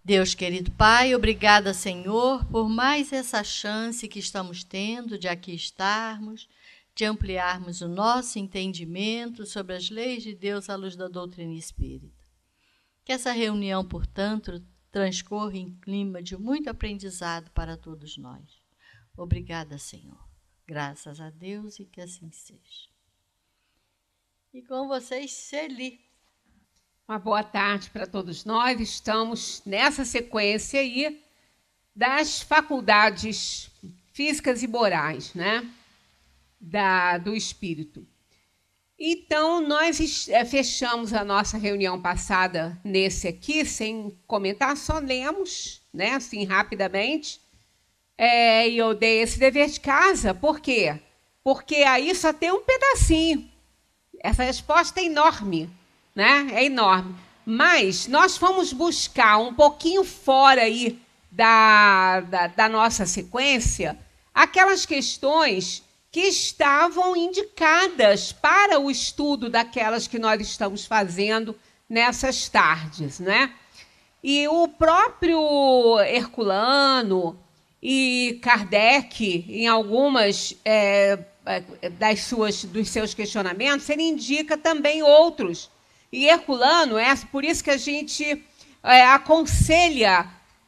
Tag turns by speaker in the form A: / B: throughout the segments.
A: Deus querido Pai, obrigada, Senhor, por mais essa chance que estamos tendo de aqui estarmos, de ampliarmos o nosso entendimento sobre as leis de Deus à luz da doutrina espírita. Que essa reunião, portanto, transcorra em clima de muito aprendizado para todos nós. Obrigada, Senhor. Graças a Deus e que assim seja. E com vocês, Celi.
B: Uma boa tarde para todos nós. Estamos nessa sequência aí das faculdades físicas e morais, né? Do espírito. Então, nós fechamos a nossa reunião passada nesse aqui, sem comentar, só lemos, né? Assim, rapidamente. E eu dei esse dever de casa, por quê? Porque aí só tem um pedacinho. Essa resposta é enorme. Né? É enorme. Mas nós fomos buscar um pouquinho fora aí da nossa sequência aquelas questões que estavam indicadas para o estudo daquelas que nós estamos fazendo nessas tardes. Né? E o próprio Herculano e Kardec, em algumas dos seus questionamentos, ele indica também outros. E Herculano, por isso que a gente aconselha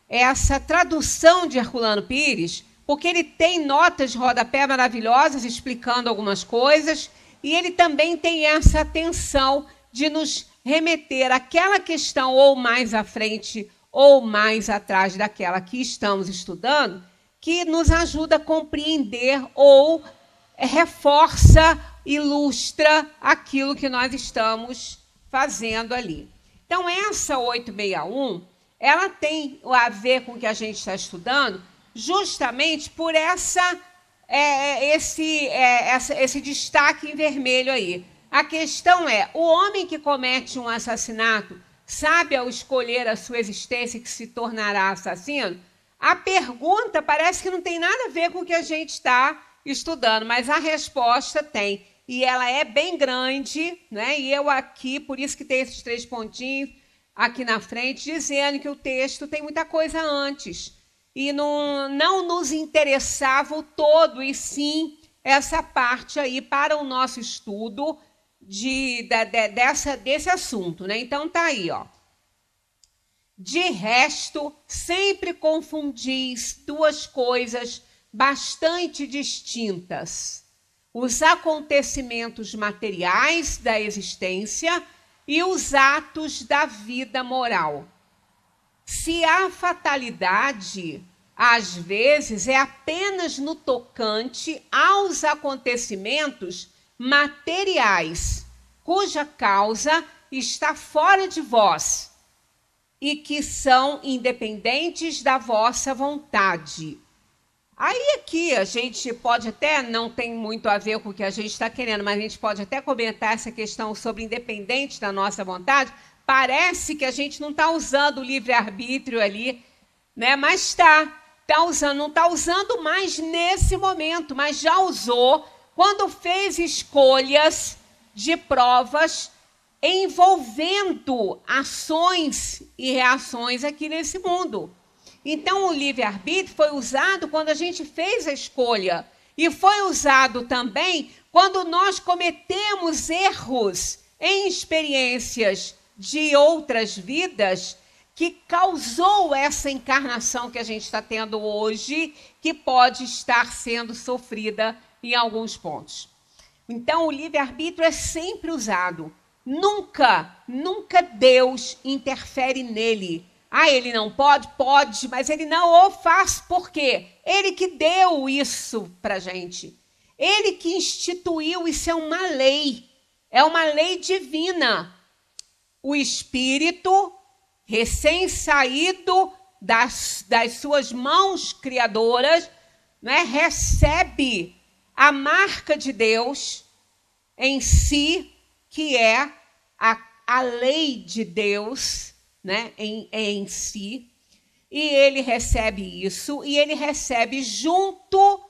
B: essa tradução de Herculano Pires, porque ele tem notas de rodapé maravilhosas explicando algumas coisas, e ele também tem essa atenção de nos remeter àquela questão ou mais à frente ou mais atrás daquela que estamos estudando, que nos ajuda a compreender ou reforça, ilustra aquilo que nós estamos fazendo ali. Então, essa 861, ela tem a ver com o que a gente está estudando, justamente por esse destaque em vermelho aí. A questão é, o homem que comete um assassinato sabe ao escolher a sua existência que se tornará assassino? A pergunta parece que não tem nada a ver com o que a gente está estudando, mas a resposta tem. E ela é bem grande, né? E eu aqui, por isso que tem esses 3 pontinhos aqui na frente, dizendo que o texto tem muita coisa antes. E não nos interessava o todo, e sim essa parte aí para o nosso estudo desse assunto. Né? Então, tá aí, ó. De resto, sempre confundis 2 coisas bastante distintas: os acontecimentos materiais da existência e os atos da vida moral. Se a fatalidade, às vezes, é apenas no tocante aos acontecimentos materiais, cuja causa está fora de vós e que são independentes da vossa vontade. Aí aqui a gente pode até, não tem muito a ver com o que a gente está querendo, mas a gente pode até comentar essa questão sobre independente da nossa vontade. Parece que a gente não está usando o livre-arbítrio ali, né? Mas está usando, não está usando mais nesse momento, mas já usou quando fez escolhas de provas envolvendo ações e reações aqui nesse mundo. Então, o livre-arbítrio foi usado quando a gente fez a escolha. E foi usado também quando nós cometemos erros em experiências de outras vidas que causou essa encarnação que a gente está tendo hoje, que pode estar sendo sofrida em alguns pontos. Então, o livre-arbítrio é sempre usado. Nunca Deus interfere nele. Ele não pode? Pode, mas ele não o faz. Por quê? Ele que deu isso para a gente. Ele que instituiu, isso é uma lei divina. O Espírito, recém-saído das suas mãos criadoras, né, recebe a marca de Deus em si, que é a lei de Deus, né, em si, e ele recebe isso, e ele recebe junto,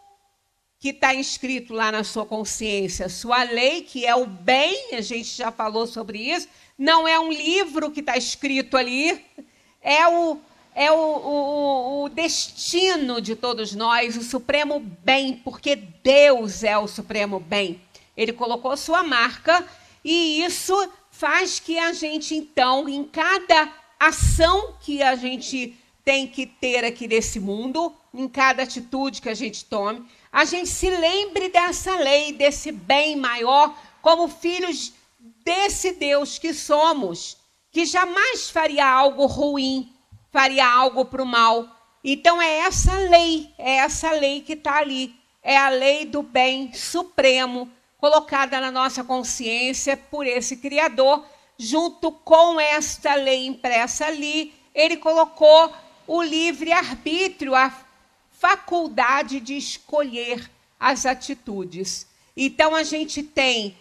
B: que está inscrito lá na sua consciência, sua lei, que é o bem, a gente já falou sobre isso, não é um livro que está escrito ali, é o destino de todos nós, o supremo bem, porque Deus é o supremo bem. Ele colocou sua marca e isso faz que a gente, então, em cada ação que a gente tem que ter aqui nesse mundo, em cada atitude que a gente tome, a gente se lembre dessa lei, desse bem maior, como filhos desse Deus que somos, que jamais faria algo ruim, faria algo para o mal. Então é essa lei que está ali, é a lei do bem supremo, colocada na nossa consciência por esse Criador, junto com esta lei impressa ali, ele colocou o livre-arbítrio, a faculdade de escolher as atitudes. Então, a gente tem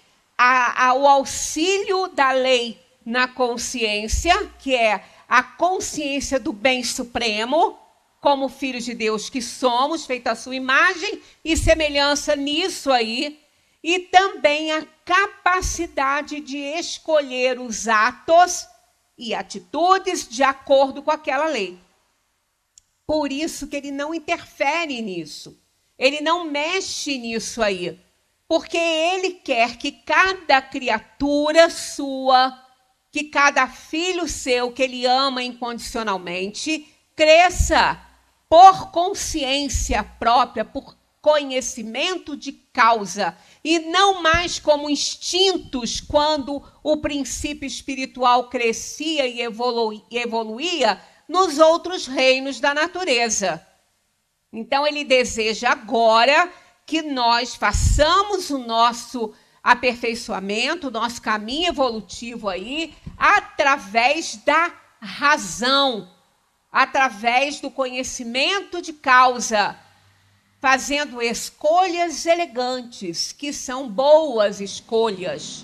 B: o auxílio da lei na consciência, que é a consciência do bem supremo, como filhos de Deus que somos, feito à sua imagem e semelhança nisso aí, e também a capacidade de escolher os atos e atitudes de acordo com aquela lei. Por isso que ele não interfere nisso, ele não mexe nisso aí, porque ele quer que cada criatura sua, que cada filho seu que ele ama incondicionalmente, cresça por consciência própria, por conhecimento de causa, e não mais como instintos quando o princípio espiritual crescia e evoluía nos outros reinos da natureza. Então, ele deseja agora que nós façamos o nosso aperfeiçoamento, o nosso caminho evolutivo aí, através da razão, através do conhecimento de causa, fazendo escolhas elegantes, que são boas escolhas.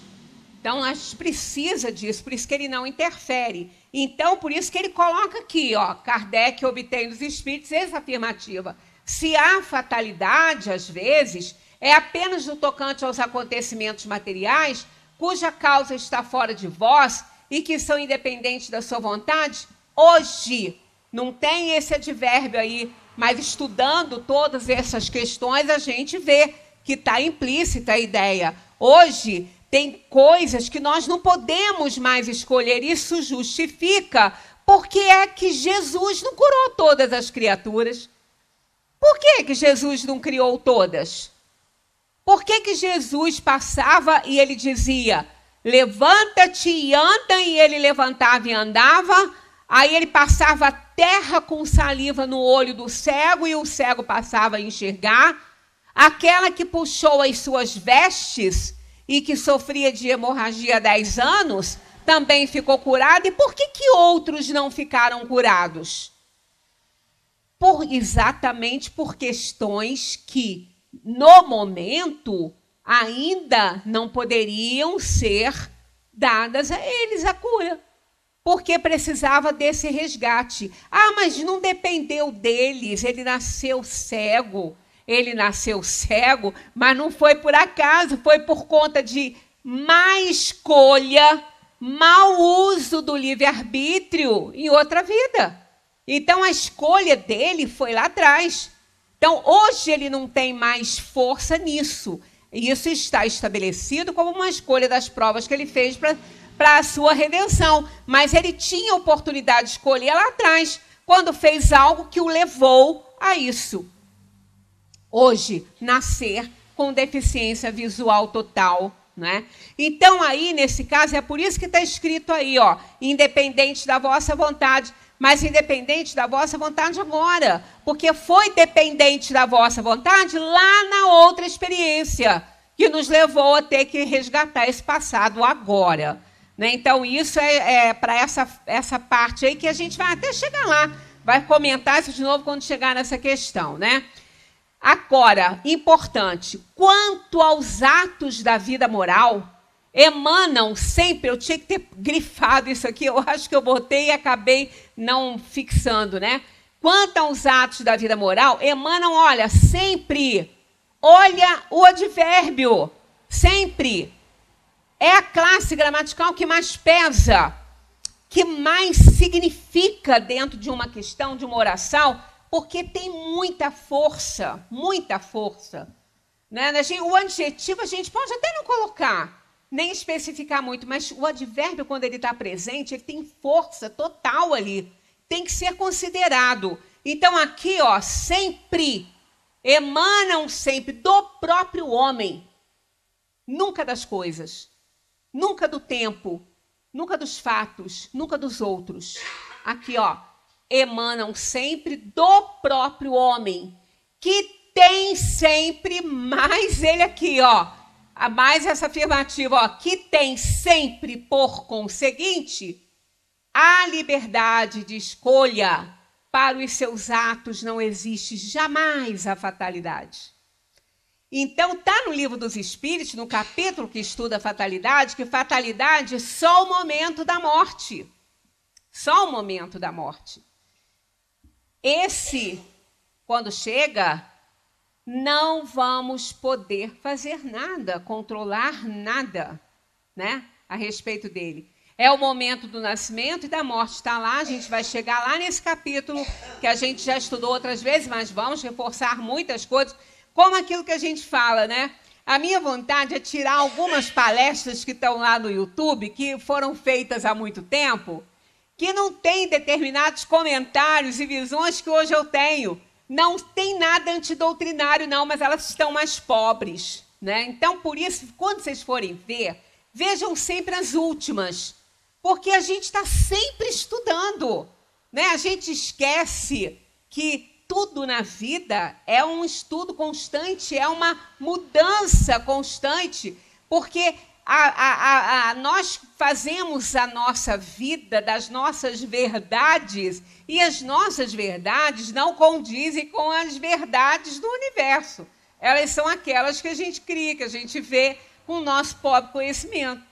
B: Então, a gente precisa disso, por isso que ele não interfere. Então, por isso que ele coloca aqui, ó, Kardec obtém dos espíritos essa afirmativa. Se há fatalidade, às vezes, é apenas no tocante aos acontecimentos materiais, cuja causa está fora de vós e que são independentes da sua vontade, hoje, não tem esse advérbio aí, mas estudando todas essas questões, a gente vê que está implícita a ideia. Hoje, tem coisas que nós não podemos mais escolher. Isso justifica porque é que Jesus não curou todas as criaturas. Por que Jesus não criou todas? Por que Jesus passava e ele dizia, levanta-te e anda, e ele levantava e andava, aí ele passava a terra com saliva no olho do cego e o cego passava a enxergar. Aquela que puxou as suas vestes e que sofria de hemorragia há 10 anos, também ficou curada. E por que outros não ficaram curados? Exatamente por questões que, no momento, ainda não poderiam ser dadas a eles a cura. Porque precisava desse resgate. Ah, mas não dependeu deles, ele nasceu cego. Ele nasceu cego, mas não foi por acaso, foi por conta de má escolha, mau uso do livre-arbítrio em outra vida. Então, a escolha dele foi lá atrás. Então, hoje ele não tem mais força nisso. Isso está estabelecido como uma escolha das provas que ele fez para a sua redenção. Mas ele tinha oportunidade de escolher lá atrás, quando fez algo que o levou a isso. Hoje, nascer com deficiência visual total, né? Então, aí, nesse caso, é por isso que está escrito aí, ó, independente da vossa vontade, mas independente da vossa vontade agora, porque foi dependente da vossa vontade lá na outra experiência, que nos levou a ter que resgatar esse passado agora, né? Então, isso é para essa parte aí que a gente vai até chegar lá, vai comentar isso de novo quando chegar nessa questão, né? Agora, importante, quanto aos atos da vida moral, emanam sempre, eu tinha que ter grifado isso aqui, eu acho que eu botei e acabei não fixando, né? Quanto aos atos da vida moral, emanam, olha, sempre, olha o advérbio, sempre. É a classe gramatical que mais pesa, que mais significa dentro de uma questão, de uma oração, porque tem muita força, muita força. Né? O adjetivo a gente pode até não colocar, nem especificar muito, mas o advérbio, quando ele está presente, ele tem força total ali. Tem que ser considerado. Então, aqui, ó, sempre, emanam sempre do próprio homem. Nunca das coisas, nunca do tempo, nunca dos fatos, nunca dos outros. Aqui, ó, emanam sempre do próprio homem, que tem sempre mais ele aqui, ó, a mais essa afirmativa, ó, que tem sempre, por conseguinte, a liberdade de escolha. Para os seus atos não existe jamais a fatalidade. Então, está no Livro dos Espíritos, no capítulo que estuda a fatalidade, que fatalidade é só o momento da morte. Só o momento da morte. Esse, quando chega, não vamos poder fazer nada, controlar nada, né, a respeito dele. É o momento do nascimento e da morte. Está lá, a gente vai chegar lá nesse capítulo, que a gente já estudou outras vezes, mas vamos reforçar muitas coisas, como aquilo que a gente fala, né? A minha vontade é tirar algumas palestras que estão lá no YouTube, que foram feitas há muito tempo, que não tem determinados comentários e visões que hoje eu tenho. Não tem nada antidoutrinário, não, mas elas estão mais pobres, né? Então, por isso, quando vocês forem ver, vejam sempre as últimas, porque a gente está sempre estudando, né? A gente esquece que tudo na vida é um estudo constante, é uma mudança constante, porque nós fazemos a nossa vida das nossas verdades e as nossas verdades não condizem com as verdades do universo. Elas são aquelas que a gente cria, que a gente vê com o nosso pobre conhecimento.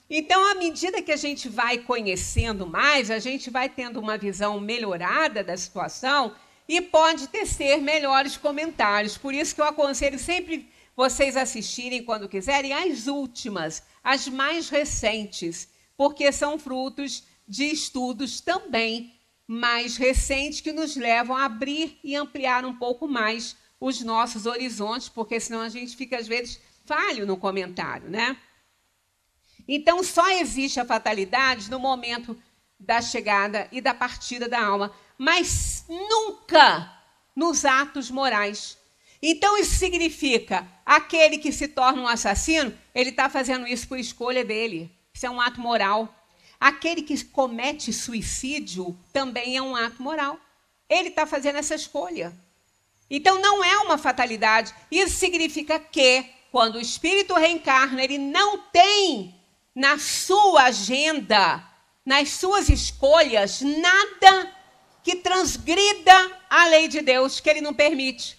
B: Então, à medida que a gente vai conhecendo mais, a gente vai tendo uma visão melhorada da situação e pode tecer melhores comentários. Por isso que eu aconselho sempre vocês assistirem, quando quiserem, as últimas, as mais recentes, porque são frutos de estudos também mais recentes que nos levam a abrir e ampliar um pouco mais os nossos horizontes, porque senão a gente fica, às vezes, falho no comentário, né? Então, só existe a fatalidade no momento da chegada e da partida da alma, mas nunca nos atos morais. Então, isso significa, aquele que se torna um assassino, ele está fazendo isso por escolha dele. Isso é um ato moral. Aquele que comete suicídio também é um ato moral. Ele está fazendo essa escolha. Então, não é uma fatalidade. Isso significa que, quando o espírito reencarna, ele não tem na sua agenda, nas suas escolhas, nada que transgrida a lei de Deus, que ele não permite.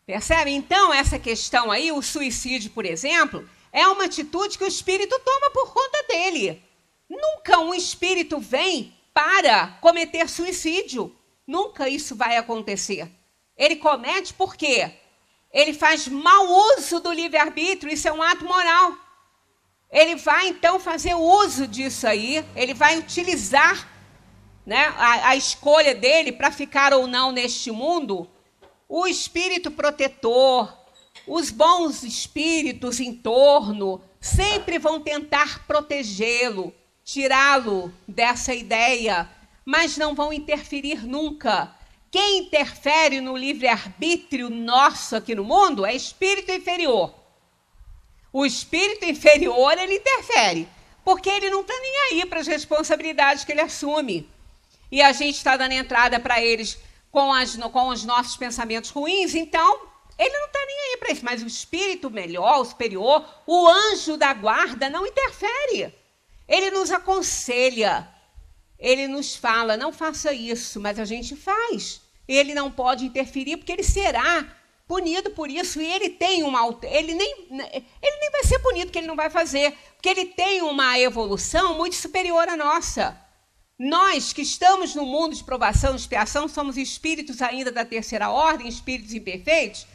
B: Percebe? Então, essa questão aí, o suicídio, por exemplo, é uma atitude que o espírito toma por conta dele. Nunca um espírito vem para cometer suicídio. Nunca isso vai acontecer. Ele comete por quê? Ele faz mau uso do livre-arbítrio, isso é um ato moral. Ele vai, então, fazer uso disso aí, ele vai utilizar, né, a escolha dele para ficar ou não neste mundo. O espírito protetor, os bons espíritos em torno, sempre vão tentar protegê-lo, tirá-lo dessa ideia, mas não vão interferir nunca. Quem interfere no livre-arbítrio nosso aqui no mundo é espírito inferior. O espírito inferior, ele interfere, porque ele não está nem aí para as responsabilidades que ele assume. E a gente está dando entrada para eles com os nossos pensamentos ruins, então ele não está nem aí para isso. Mas o espírito melhor, o superior, o anjo da guarda não interfere. Ele nos aconselha, ele nos fala, não faça isso, mas a gente faz. Ele não pode interferir porque ele será punido por isso, e ele tem ele nem vai ser punido, que ele não vai fazer, porque ele tem uma evolução muito superior à nossa. Nós que estamos no mundo de provação e expiação, somos espíritos ainda da terceira ordem, espíritos imperfeitos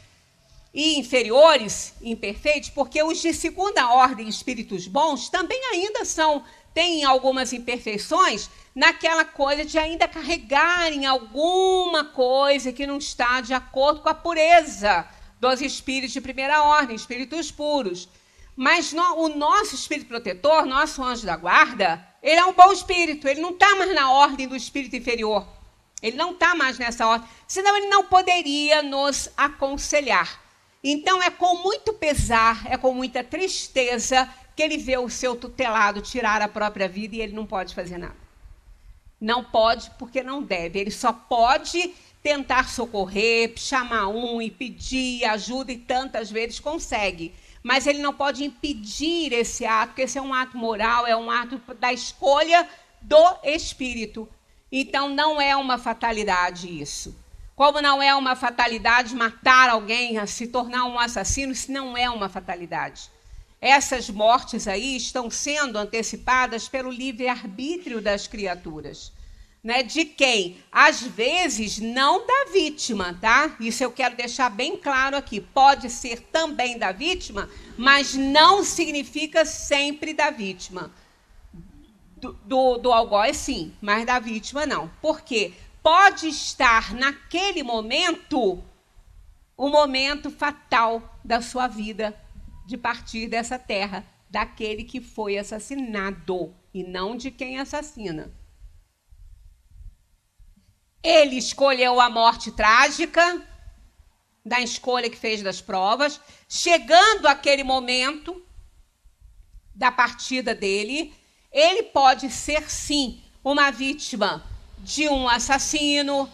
B: e inferiores, imperfeitos, porque os de segunda ordem, espíritos bons, também ainda são têm algumas imperfeições naquela coisa de ainda carregarem alguma coisa que não está de acordo com a pureza dos espíritos de primeira ordem, espíritos puros. Mas o nosso espírito protetor, nosso anjo da guarda, ele é um bom espírito, ele não está mais na ordem do espírito inferior. Ele não está mais nessa ordem, senão ele não poderia nos aconselhar. Então é com muito pesar, é com muita tristeza que ele vê o seu tutelado tirar a própria vida e ele não pode fazer nada. Não pode porque não deve, ele só pode tentar socorrer, chamar um e pedir ajuda e tantas vezes consegue. Mas ele não pode impedir esse ato, porque esse é um ato moral, é um ato da escolha do espírito. Então não é uma fatalidade isso. Como não é uma fatalidade matar alguém, se tornar um assassino, isso não é uma fatalidade. Essas mortes aí estão sendo antecipadas pelo livre-arbítrio das criaturas. Né? De quem? Às vezes, não da vítima, tá? Isso eu quero deixar bem claro aqui. Pode ser também da vítima, mas não significa sempre da vítima. Do algoz, sim, mas da vítima, não. Por quê? Pode estar naquele momento o momento fatal da sua vida de partir dessa terra, daquele que foi assassinado e não de quem assassina. Ele escolheu a morte trágica, da escolha que fez das provas, chegando àquele momento da partida dele, ele pode ser, sim, uma vítima de um assassino,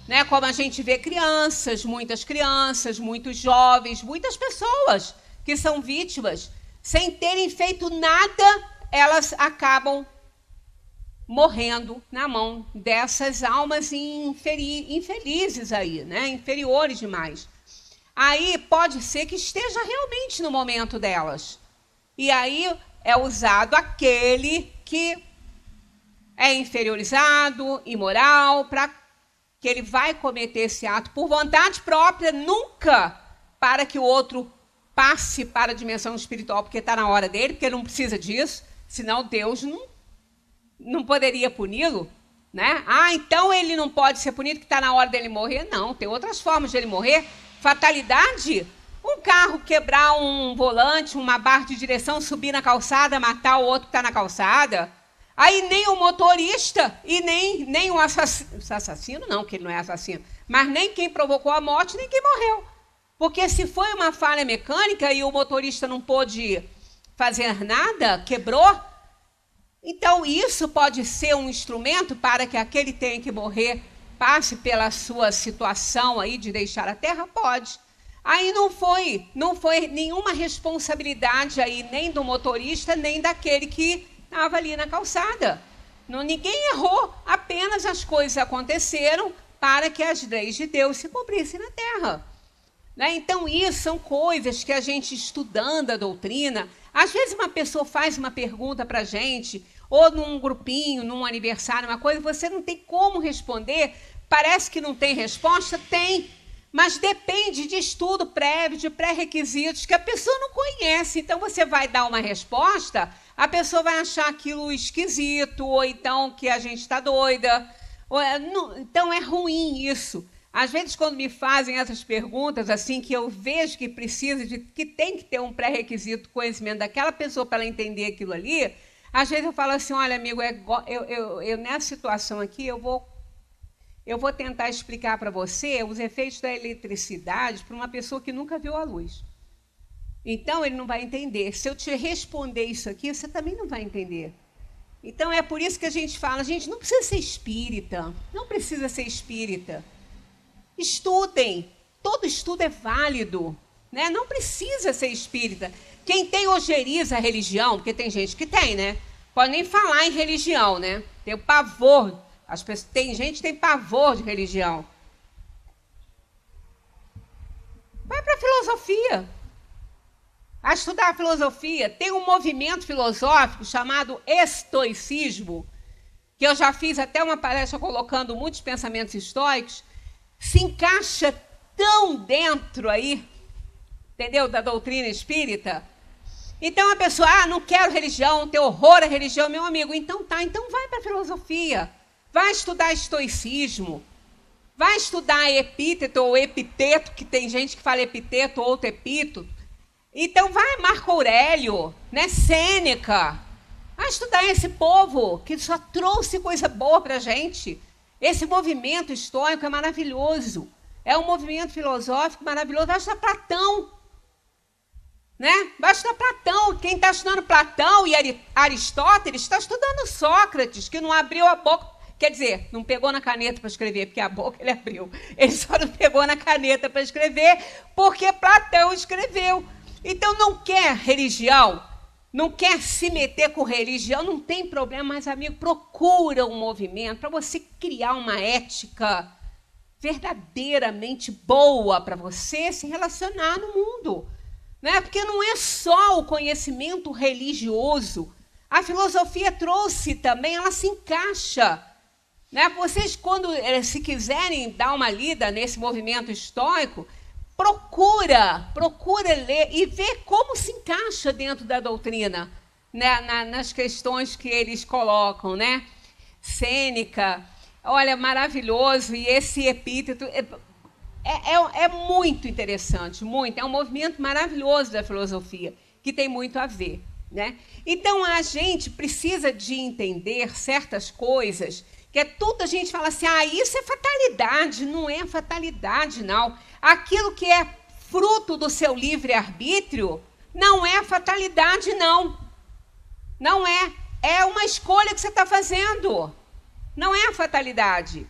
B: né? Como a gente vê crianças, muitos jovens, muitas pessoas que são vítimas, sem terem feito nada, elas acabam morrendo na mão dessas almas infelizes aí, né? Inferiores demais. Aí pode ser que esteja realmente no momento delas. E aí é usado aquele que é inferiorizado, imoral, para que ele vai cometer esse ato por vontade própria, nunca para que o outro passe para a dimensão espiritual, porque está na hora dele, porque ele não precisa disso, senão Deus não poderia puni-lo, né? Ah, então ele não pode ser punido porque está na hora dele morrer? Não, tem outras formas de ele morrer. Fatalidade, um carro quebrar um volante, uma barra de direção, subir na calçada, matar o outro que está na calçada. Aí nem o motorista e nem o assassino, não, que ele não é assassino, mas nem quem provocou a morte, nem quem morreu. Porque se foi uma falha mecânica e o motorista não pôde fazer nada, quebrou, então isso pode ser um instrumento para que aquele que tem que morrer passe pela sua situação aí de deixar a terra? Pode. Aí não foi nenhuma responsabilidade aí nem do motorista, nem daquele que estava ali na calçada. Ninguém errou, apenas as coisas aconteceram para que as leis de Deus se cumprissem na terra. Né? Então, isso são coisas que a gente, estudando a doutrina, às vezes uma pessoa faz uma pergunta para a gente, ou num grupinho, num aniversário, uma coisa, você não tem como responder, parece que não tem resposta? Tem, mas depende de estudo prévio, de pré-requisitos que a pessoa não conhece. Então, você vai dar uma resposta, a pessoa vai achar aquilo esquisito, ou então que a gente está doida. Então, é ruim isso. Às vezes, quando me fazem essas perguntas, assim, que eu vejo que precisa que tem que ter um pré-requisito, conhecimento daquela pessoa para ela entender aquilo ali, às vezes eu falo assim, olha, amigo, eu nessa situação aqui, eu vou tentar explicar para você os efeitos da eletricidade para uma pessoa que nunca viu a luz. Então, ele não vai entender. Se eu te responder isso aqui, você também não vai entender. Então, é por isso que a gente fala, a gente não precisa ser espírita, não precisa ser espírita. Estudem, todo estudo é válido, né? Não precisa ser espírita. Quem tem ojeriza a religião, porque tem gente que tem, né? Pode nem falar em religião, né? Tem o pavor, tem gente que tem pavor de religião. Vai para a filosofia. A estudar a filosofia, tem um movimento filosófico chamado estoicismo, que eu já fiz até uma palestra colocando muitos pensamentos estoicos, se encaixa tão dentro aí, entendeu, da doutrina espírita. Então a pessoa, não quero religião, tem horror à religião, meu amigo. Então tá, então vai para a filosofia. Vai estudar estoicismo. Vai estudar epíteto ou epiteto, que tem gente que fala epiteto ou outro epíteto. Então vai Marco Aurélio, né? Sêneca. Vai estudar esse povo que só trouxe coisa boa para a gente. Esse movimento estoico é maravilhoso. É um movimento filosófico maravilhoso. Vai estudar Platão. Né? Vai estudar Platão. Quem está estudando Platão e Aristóteles está estudando Sócrates, que não abriu a boca. Quer dizer, não pegou na caneta para escrever, porque a boca ele abriu. Ele só não pegou na caneta para escrever, porque Platão escreveu. Então não quer religião, não quer se meter com religião, não tem problema, mas, amigo, procura um movimento para você criar uma ética verdadeiramente boa para você se relacionar no mundo. Né? Porque não é só o conhecimento religioso. A filosofia trouxe também, ela se encaixa. Né? Vocês, quando se quiserem dar uma lida nesse movimento estoico, procura ler e ver como se encaixa dentro da doutrina, né? Nas questões que eles colocam. Né? Sêneca, olha, maravilhoso, e esse epíteto é muito interessante, muito. É um movimento maravilhoso da filosofia, que tem muito a ver. Né? Então, a gente precisa de entender certas coisas, que é tudo a gente fala assim, isso é fatalidade. Não é fatalidade, não. Aquilo que é fruto do seu livre-arbítrio não é fatalidade, não. Não é. É uma escolha que você está fazendo. Não é fatalidade.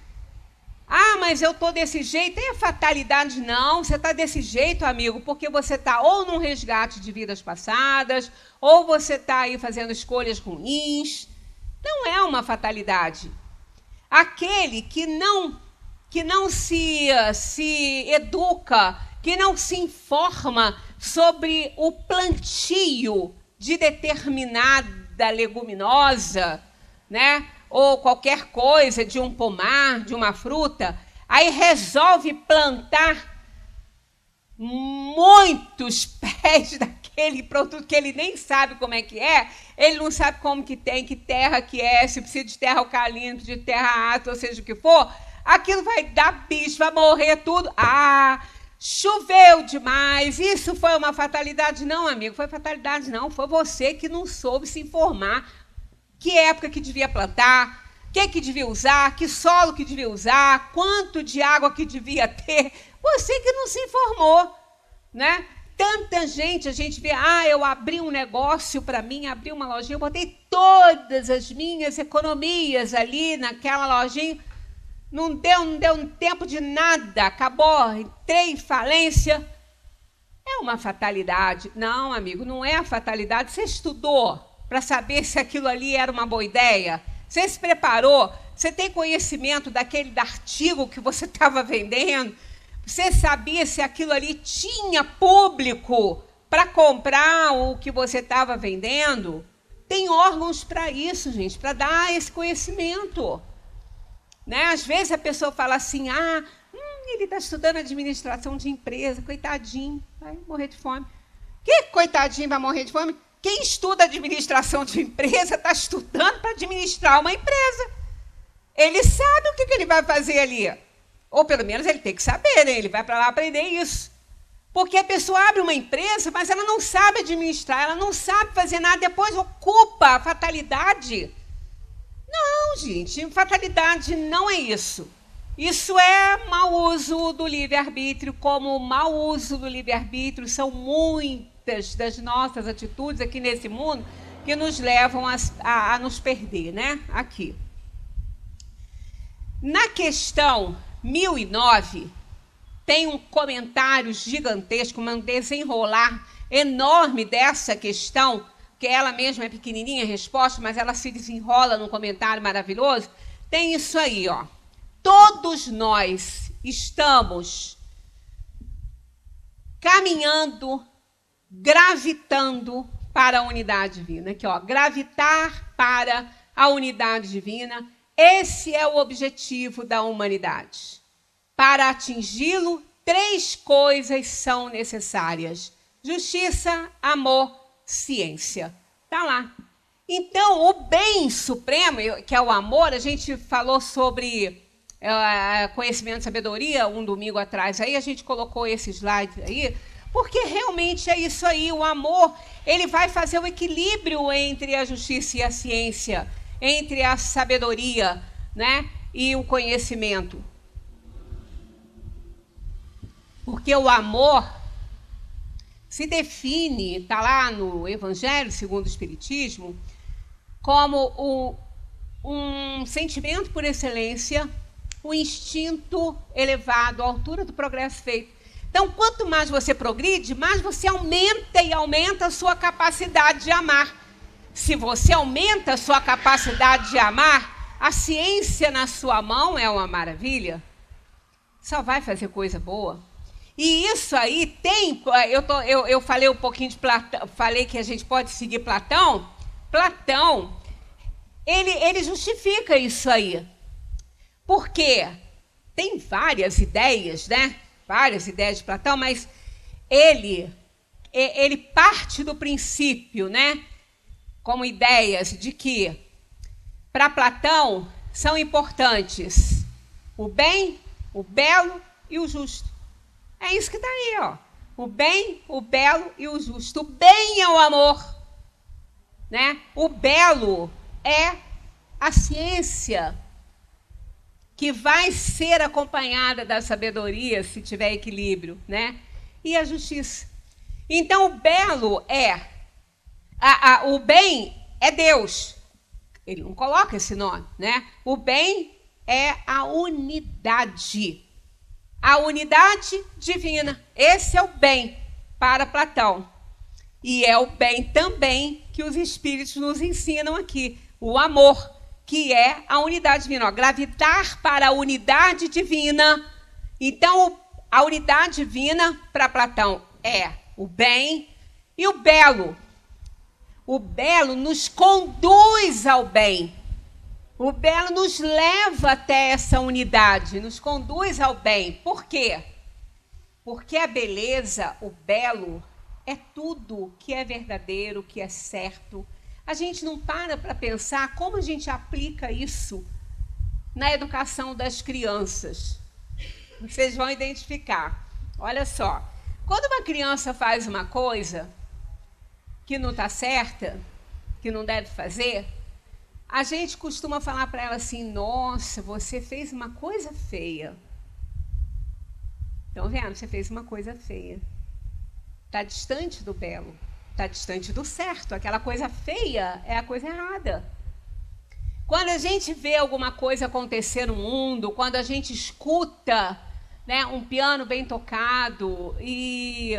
B: Mas eu estou desse jeito. É fatalidade, não. Você está desse jeito, amigo, porque você está ou num resgate de vidas passadas, ou você está aí fazendo escolhas ruins. Não é uma fatalidade. Aquele que não se educa, que não se informa sobre o plantio de determinada leguminosa, né? Ou qualquer coisa, de um pomar, de uma fruta, aí resolve plantar muitos pés daquele produto que ele nem sabe como é que é, ele não sabe como que tem, que terra que é, se precisa de terra alcalina, de terra ácida, ou seja o que for, aquilo vai dar bicho, vai morrer tudo. Choveu demais, isso foi uma fatalidade. Não, amigo, foi fatalidade não, foi você que não soube se informar que época que devia plantar, que devia usar, que solo que devia usar, quanto de água que devia ter. Você que não se informou, né? Tanta gente, a gente vê, eu abri um negócio para mim, abri uma lojinha, eu botei todas as minhas economias ali naquela lojinha, não deu tempo de nada, acabou, entrei em falência. É uma fatalidade. Não, amigo, não é a fatalidade. Você estudou para saber se aquilo ali era uma boa ideia? Você se preparou? Você tem conhecimento daquele artigo que você estava vendendo? Você sabia se aquilo ali tinha público para comprar o que você estava vendendo? Tem órgãos para isso, gente, para dar esse conhecimento. Né? Às vezes a pessoa fala assim, ele está estudando administração de empresa, coitadinho, vai morrer de fome. Que coitadinho vai morrer de fome? Quem estuda administração de empresa está estudando para administrar uma empresa. Ele sabe o que ele vai fazer ali. Ou pelo menos ele tem que saber, né? Ele vai para lá aprender isso. Porque a pessoa abre uma empresa, mas ela não sabe administrar, ela não sabe fazer nada, depois ocupa a fatalidade. Não, gente, fatalidade não é isso. Isso é mau uso do livre-arbítrio, como mau uso do livre-arbítrio são muitas das nossas atitudes aqui nesse mundo que nos levam a nos perder, né? Aqui. Na questão 1009, tem um comentário gigantesco, um desenrolar enorme dessa questão, que ela mesma é pequenininha a resposta, mas ela se desenrola num comentário maravilhoso. Tem isso aí, ó. Todos nós estamos caminhando, gravitando para a unidade divina. Aqui, ó, gravitar para a unidade divina. Esse é o objetivo da humanidade. Para atingi-lo, 3 coisas são necessárias: justiça, amor ciência. Está lá. Então, o bem supremo, que é o amor, a gente falou sobre conhecimento e sabedoria um domingo atrás. Aí a gente colocou esse slide aí, porque realmente é isso aí. O amor, ele vai fazer o equilíbrio entre a justiça e a ciência, entre a sabedoria, né, e o conhecimento. Porque o amor se define, está lá no Evangelho segundo o Espiritismo, como um sentimento por excelência, um instinto elevado à altura do progresso feito. Então, quanto mais você progride, mais você aumenta a sua capacidade de amar. Se você aumenta a sua capacidade de amar, a ciência na sua mão é uma maravilha. Só vai fazer coisa boa. E isso aí tem... Eu falei um pouquinho de Platão, falei que a gente pode seguir Platão. Platão, ele justifica isso aí. Porque tem várias ideias, né? Várias ideias de Platão, mas ele parte do princípio, né? Como ideias de que, para Platão, são importantes o bem, o belo e o justo. É isso que está aí, ó. O bem, o belo e o justo. O bem é o amor, né? O belo é a ciência, que vai ser acompanhada da sabedoria, se tiver equilíbrio, né? E a justiça. Então, o belo é... o bem é Deus. Ele não coloca esse nome, né? O bem é a unidade. A unidade divina. Esse é o bem para Platão. E é o bem também que os espíritos nos ensinam aqui. O amor, que é a unidade divina. Ó, gravitar para a unidade divina. Então, a unidade divina para Platão é o bem e o belo. O belo nos conduz ao bem. O belo nos leva até essa unidade, nos conduz ao bem. Por quê? Porque a beleza, o belo, é tudo que é verdadeiro, que é certo. A gente não para pensar como a gente aplica isso na educação das crianças. Vocês vão identificar. Olha só, quando uma criança faz uma coisa que não está certa, que não deve fazer, a gente costuma falar para ela assim: nossa, você fez uma coisa feia. Estão vendo? Você fez uma coisa feia. Está distante do belo. Está distante do certo. Aquela coisa feia é a coisa errada. Quando a gente vê alguma coisa acontecer no mundo, quando a gente escuta, né, um piano bem tocado e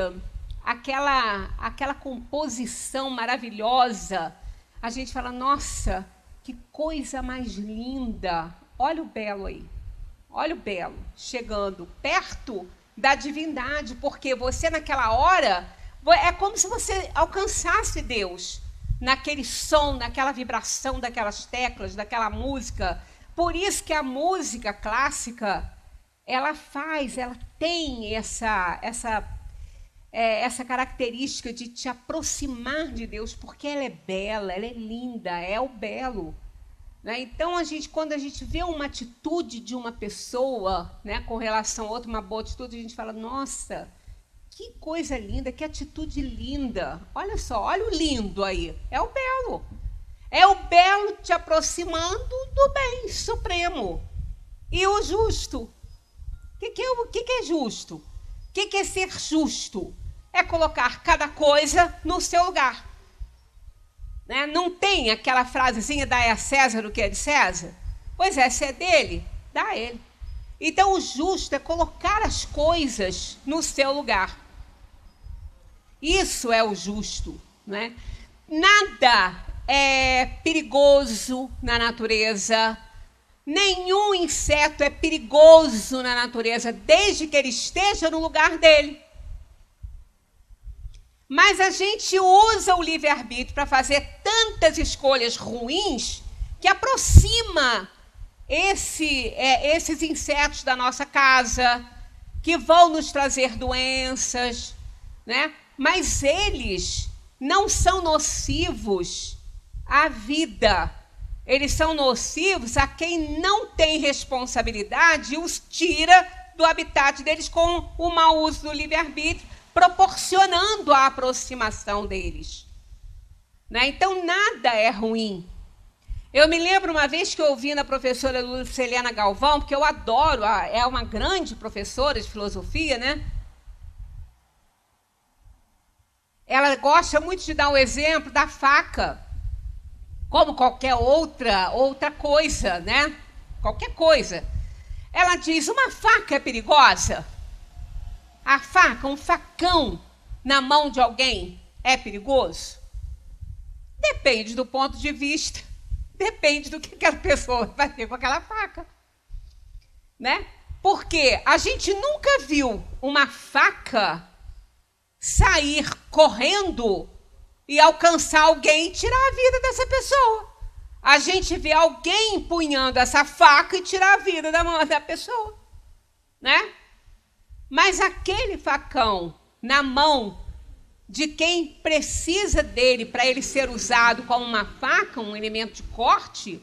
B: aquela composição maravilhosa, a gente fala: nossa, que coisa mais linda. Olha o belo aí. Olha o belo chegando perto da divindade, porque você naquela hora é como se você alcançasse Deus naquele som, naquela vibração daquelas teclas, daquela música. Por isso que a música clássica, ela tem essa característica de te aproximar de Deus, porque ela é bela, ela é linda, é o belo. Né? Então, quando a gente vê uma atitude de uma pessoa, né, com relação a outra, uma boa atitude, a gente fala: nossa, que coisa linda, que atitude linda. Olha só, olha o lindo aí. É o belo. É o belo te aproximando do bem supremo. E o justo. O que é justo? O que é ser justo? É colocar cada coisa no seu lugar. Né? Não tem aquela frasezinha: dai a César o que é de César? Pois é, se é dele, dá a ele. Então, o justo é colocar as coisas no seu lugar. Isso é o justo. Né? Nada é perigoso na natureza. Nenhum inseto é perigoso na natureza, desde que ele esteja no lugar dele. Mas a gente usa o livre-arbítrio para fazer tantas escolhas ruins que aproxima esses insetos da nossa casa, que vão nos trazer doenças, né? Mas eles não são nocivos à vida. Eles são nocivos a quem não tem responsabilidade e os tira do habitat deles com o mau uso do livre-arbítrio, proporcionando a aproximação deles. Né? Então, nada é ruim. Eu me lembro uma vez que eu ouvi na professora Lucilena Galvão, porque eu adoro, é uma grande professora de filosofia, né? Ela gosta muito de dar o exemplo da faca, como qualquer outra coisa, né? Qualquer coisa. Ela diz, uma faca é perigosa? A faca, um facão na mão de alguém é perigoso? Depende do ponto de vista, depende do que aquela pessoa vai ter com aquela faca. Né? Porque a gente nunca viu uma faca sair correndo e alcançar alguém e tirar a vida dessa pessoa. A gente vê alguém empunhando essa faca e tirar a vida da mão da pessoa. Né? Mas aquele facão na mão de quem precisa dele para ele ser usado como uma faca, um elemento de corte,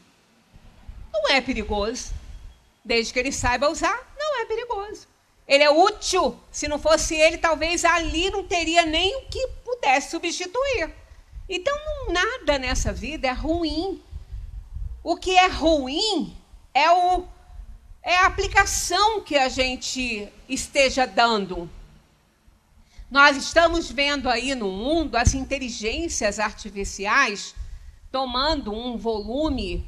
B: não é perigoso. Desde que ele saiba usar, não é perigoso. Ele é útil. Se não fosse ele, talvez ali não teria nem o que pudesse substituir. Então, nada nessa vida é ruim. O que é ruim é a aplicação que a gente esteja dando. Nós estamos vendo aí no mundo as inteligências artificiais tomando um volume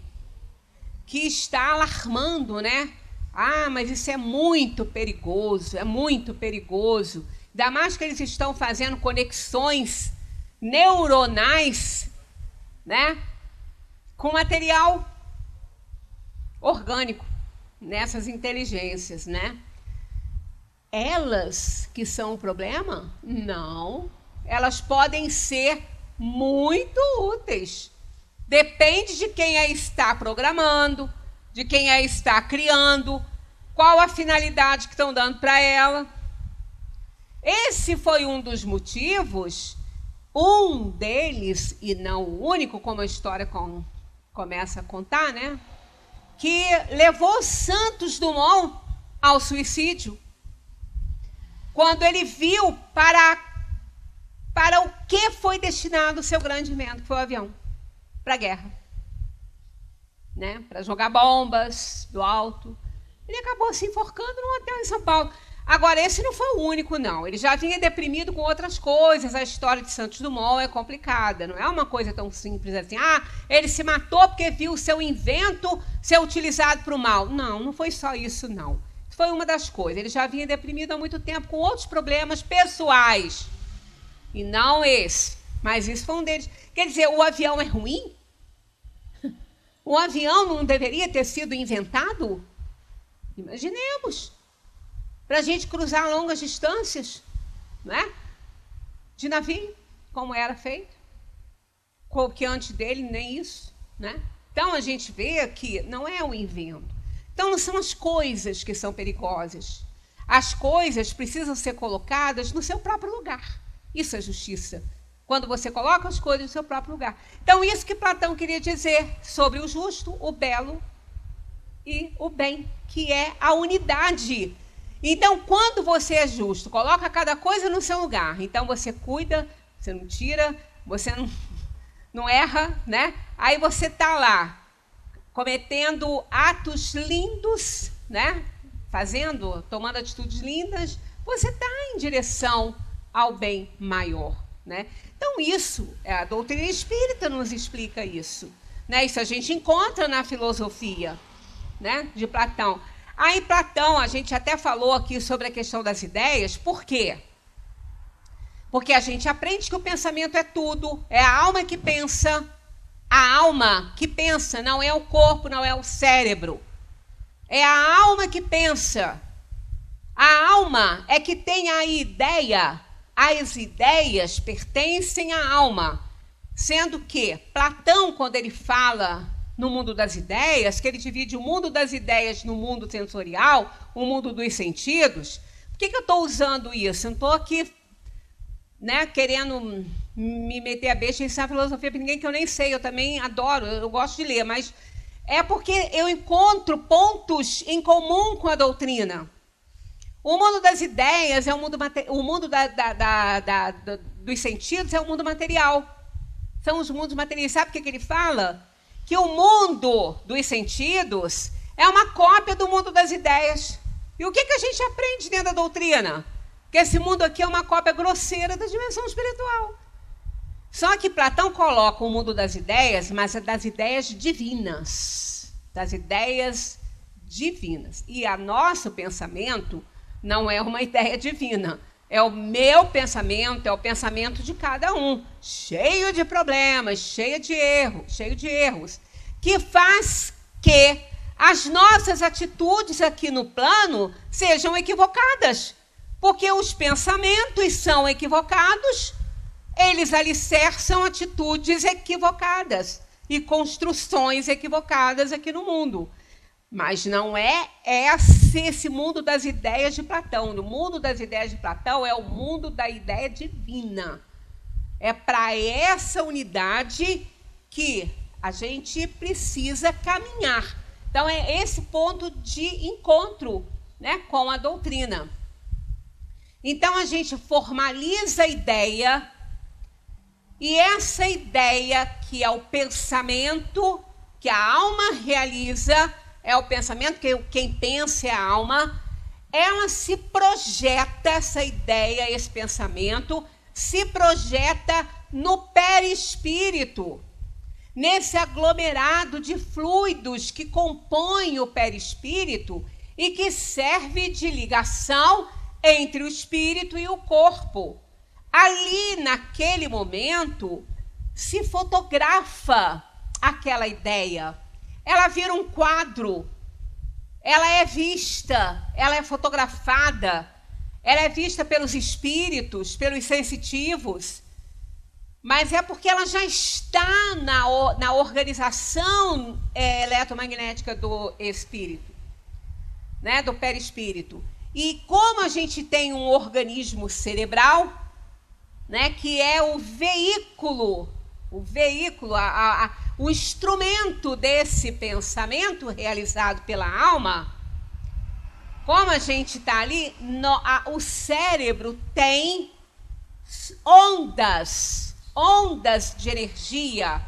B: que está alarmando, né? Ah, mas isso é muito perigoso, é muito perigoso. Ainda mais que eles estão fazendo conexões neuronais, né? Com material orgânico nessas inteligências, né? Elas que são o problema? Não. Elas podem ser muito úteis. Depende de quem a está programando, de quem a está criando, qual a finalidade que estão dando para ela. Esse foi um dos motivos, um deles, e não o único, como a história começa a contar, né? Que levou Santos Dumont ao suicídio. Quando ele viu para o que foi destinado o seu grande invento, que foi o avião, para a guerra. Né? Para jogar bombas do alto. Ele acabou se enforcando num hotel em São Paulo. Agora, esse não foi o único, não. Ele já vinha deprimido com outras coisas. A história de Santos Dumont é complicada. Não é uma coisa tão simples assim. Ah, ele se matou porque viu o seu invento ser utilizado para o mal. Não, não foi só isso, não. Foi uma das coisas. Ele já vinha deprimido há muito tempo com outros problemas pessoais. E não esse. Mas isso foi um deles. Quer dizer, o avião é ruim? O avião não deveria ter sido inventado? Imaginemos. Para a gente cruzar longas distâncias, né? De navio, como era feito. Que antes dele, nem isso. Né? Então, a gente vê que não é o invento. Então, não são as coisas que são perigosas. As coisas precisam ser colocadas no seu próprio lugar. Isso é justiça. Quando você coloca as coisas no seu próprio lugar. Então, isso que Platão queria dizer sobre o justo, o belo e o bem, que é a unidade. Então, quando você é justo, coloca cada coisa no seu lugar. Então, você cuida, você não tira, você não erra, né? Aí você está lá, cometendo atos lindos, né? Tomando atitudes lindas, você está em direção ao bem maior, né? Então, isso, a doutrina espírita nos explica isso, né? Isso a gente encontra na filosofia, né? De Platão. Aí, Platão, a gente até falou aqui sobre a questão das ideias. Por quê? Porque a gente aprende que o pensamento é tudo, é a alma que pensa. A alma que pensa, não é o corpo, não é o cérebro. É a alma que pensa. A alma é que tem a ideia. As ideias pertencem à alma. Sendo que Platão, quando ele fala no mundo das ideias, que ele divide o mundo das ideias no mundo sensorial, o mundo dos sentidos. Por que eu estou usando isso? Eu não estou aqui, né, querendo me meter a besta em ensinar filosofia para ninguém, que eu nem sei, eu também adoro, eu gosto de ler, mas é porque eu encontro pontos em comum com a doutrina. O mundo das ideias é o mundo dos sentidos é o mundo material. São os mundos materiais. Sabe o que ele fala? Que o mundo dos sentidos é uma cópia do mundo das ideias. E o que a gente aprende dentro da doutrina? Que esse mundo aqui é uma cópia grosseira da dimensão espiritual. Só que Platão coloca o mundo das ideias, mas é das ideias divinas. Das ideias divinas. E o nosso pensamento não é uma ideia divina. É o meu pensamento, é o pensamento de cada um. Cheio de problemas, cheio de erros. Que faz que as nossas atitudes aqui no plano sejam equivocadas. Porque os pensamentos são equivocados, eles alicerçam atitudes equivocadas e construções equivocadas aqui no mundo. Mas não é esse mundo das ideias de Platão. O mundo das ideias de Platão é o mundo da ideia divina. É para essa unidade que a gente precisa caminhar. Então, é esse ponto de encontro, né, com a doutrina. Então, a gente formaliza a ideia, e essa ideia, que é o pensamento que a alma realiza, é o pensamento, que quem pensa é a alma, ela se projeta, essa ideia, esse pensamento, se projeta no perispírito, nesse aglomerado de fluidos que compõem o perispírito e que serve de ligação entre o espírito e o corpo. Ali, naquele momento, se fotografa aquela ideia. Ela vira um quadro, ela é vista, ela é fotografada, ela é vista pelos espíritos, pelos sensitivos, mas é porque ela já está na organização eletromagnética do espírito, né, do perispírito. E como a gente tem um organismo cerebral, né, que é o veículo, o instrumento desse pensamento realizado pela alma, como a gente está ali, o cérebro tem ondas de energia,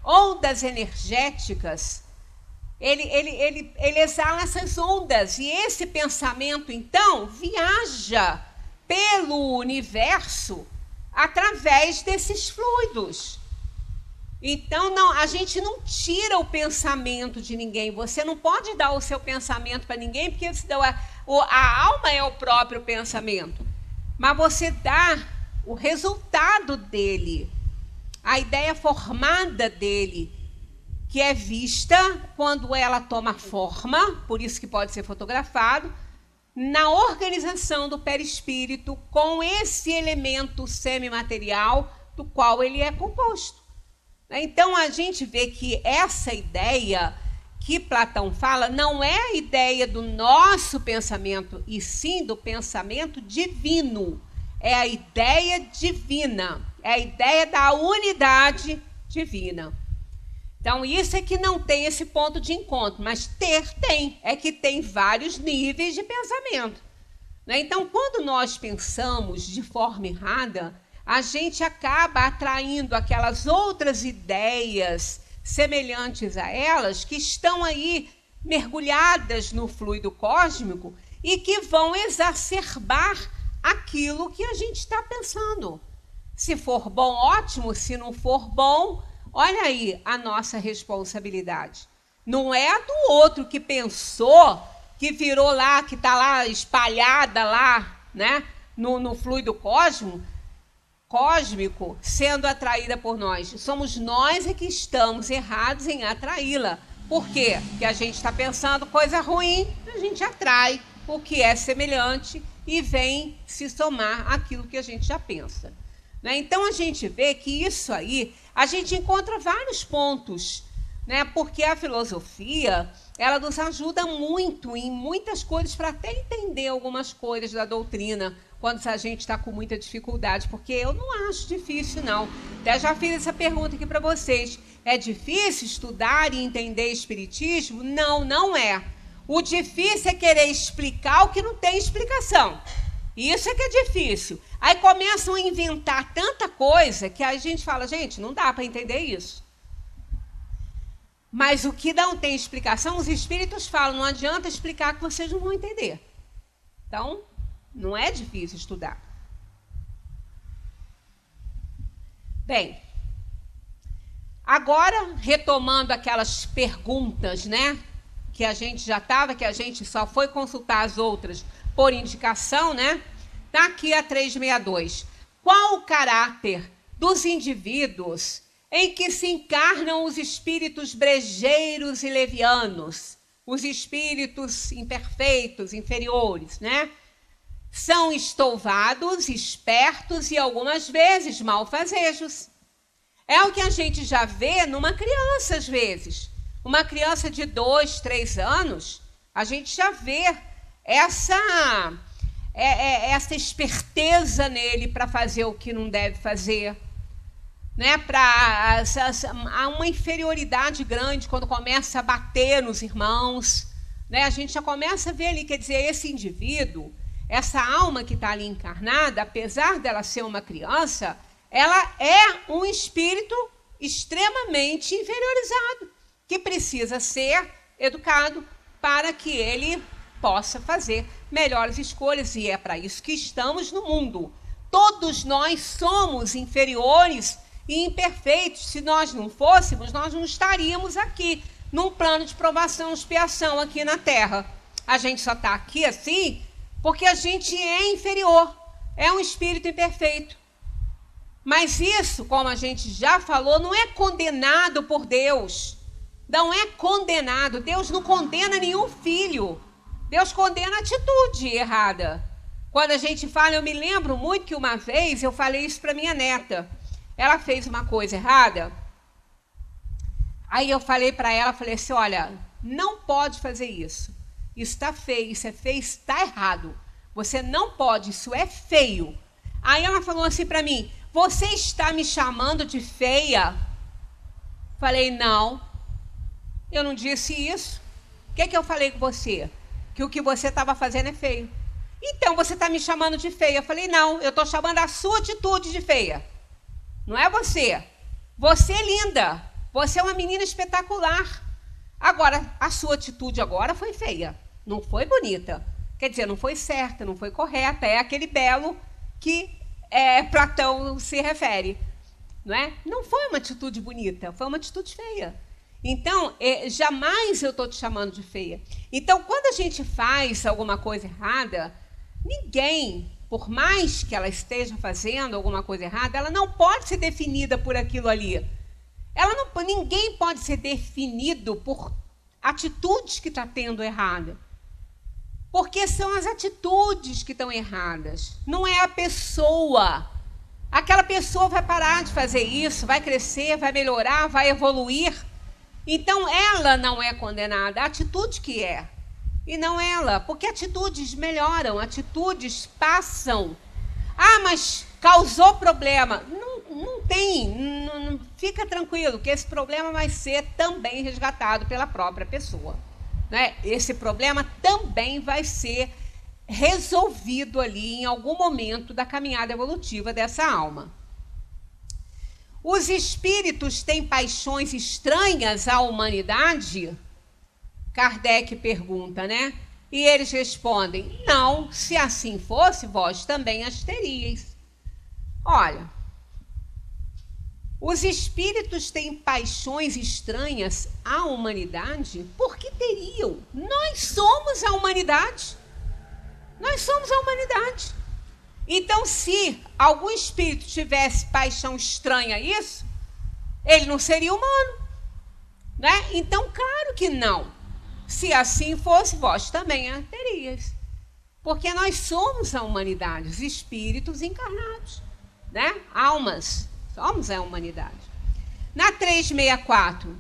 B: ondas energéticas. Ele exala essas ondas, e esse pensamento, então, viaja pelo universo através desses fluidos. Então, a gente não tira o pensamento de ninguém. Você não pode dar o seu pensamento para ninguém, porque a alma é o próprio pensamento. Mas você dá o resultado dele, a ideia formada dele, que é vista quando ela toma forma, por isso que pode ser fotografado, na organização do perispírito com esse elemento semimaterial do qual ele é composto. Então, a gente vê que essa ideia que Platão fala não é a ideia do nosso pensamento, e sim do pensamento divino. É a ideia divina, é a ideia da unidade divina. Então, isso é que não tem esse ponto de encontro, mas tem. É que tem vários níveis de pensamento. Então, quando nós pensamos de forma errada, a gente acaba atraindo aquelas outras ideias semelhantes a elas, que estão aí mergulhadas no fluido cósmico e que vão exacerbar aquilo que a gente está pensando. Se for bom, ótimo. Se não for bom, olha aí a nossa responsabilidade. Não é a do outro que pensou, que virou lá, que está lá espalhada lá, né, no fluido cósmico, sendo atraída por nós. Somos nós que estamos errados em atraí-la. Por quê? Porque a gente está pensando coisa ruim, a gente atrai o que é semelhante e vem se somar àquilo que a gente já pensa. Então, a gente vê que isso aí, a gente encontra vários pontos né? Porque a filosofia, ela nos ajuda muito em muitas coisas, para até entender algumas coisas da doutrina, quando a gente está com muita dificuldade, porque eu não acho difícil, não. Até já fiz essa pergunta aqui para vocês. É difícil estudar e entender espiritismo? Não, não é. O difícil é querer explicar o que não tem explicação. Isso é que é difícil. Aí começam a inventar tanta coisa que a gente fala, gente, não dá para entender isso. Mas o que não tem explicação, os espíritos falam, não adianta explicar que vocês não vão entender. Então, não é difícil estudar. Bem, agora, retomando aquelas perguntas, né? Que a gente já estava, que a gente só foi consultar as outras por indicação, né? Está aqui a 362. Qual o caráter dos indivíduos em que se encarnam os espíritos brejeiros e levianos, os espíritos imperfeitos, inferiores, né? São estouvados, espertos e algumas vezes malfazejos. É o que a gente já vê numa criança, às vezes. Uma criança de 2, 3 anos, a gente já vê essa esperteza nele para fazer o que não deve fazer. Né? Há uma inferioridade grande quando começa a bater nos irmãos. Né? A gente já começa a ver ali, quer dizer, esse indivíduo, essa alma que está ali encarnada, apesar dela ser uma criança, ela é um espírito extremamente inferiorizado, que precisa ser educado para que ele possa fazer melhores escolhas, e é para isso que estamos no mundo. Todos nós somos inferiores e imperfeitos. Se nós não fôssemos, nós não estaríamos aqui, num plano de provação e expiação aqui na Terra. A gente só está aqui assim porque a gente é inferior, é um espírito imperfeito. Mas isso, como a gente já falou, não é condenado por Deus. Não é condenado. Deus não condena nenhum filho. Deus condena a atitude errada. Quando a gente fala, eu me lembro muito que uma vez eu falei isso para minha neta. Ela fez uma coisa errada. Aí eu falei para ela, falei assim, olha, não pode fazer isso. Isso está feio, isso é feio, isso está errado. Você não pode, isso é feio. Aí ela falou assim para mim, você está me chamando de feia? Falei, não, eu não disse isso. O que eu falei com você? Que o que você estava fazendo é feio. Então, você está me chamando de feia. Eu falei, não, eu estou chamando a sua atitude de feia. Não é você. Você é linda. Você é uma menina espetacular. Agora, a sua atitude agora foi feia. Não foi bonita. Quer dizer, não foi certa, não foi correta. É aquele belo que Platão se refere. Não é? Não foi uma atitude bonita, foi uma atitude feia. Então, jamais eu estou te chamando de feia. Então, quando a gente faz alguma coisa errada, ninguém, por mais que ela esteja fazendo alguma coisa errada, ela não pode ser definida por aquilo ali. Ninguém pode ser definido por atitudes que está tendo errada. Porque são as atitudes que estão erradas, não é a pessoa. Aquela pessoa vai parar de fazer isso, vai crescer, vai melhorar, vai evoluir. Então, ela não é condenada, a atitude que é. E não ela, porque atitudes melhoram, atitudes passam. Ah, mas causou problema. Não tem, fica tranquilo, que esse problema vai ser também resgatado pela própria pessoa. Né? Esse problema também vai ser resolvido ali em algum momento da caminhada evolutiva dessa alma. Os espíritos têm paixões estranhas à humanidade? Kardec pergunta, né? E eles respondem, não, se assim fosse, vós também as teríeis. Olha, os espíritos têm paixões estranhas à humanidade? Por que teriam? Nós somos a humanidade. Nós somos a humanidade. Então, se algum espírito tivesse paixão estranha a isso, ele não seria humano. Né? Então, claro que não. Se assim fosse, vós também a terias. Porque nós somos a humanidade, os espíritos encarnados. Né? Almas, somos a humanidade. Na 364,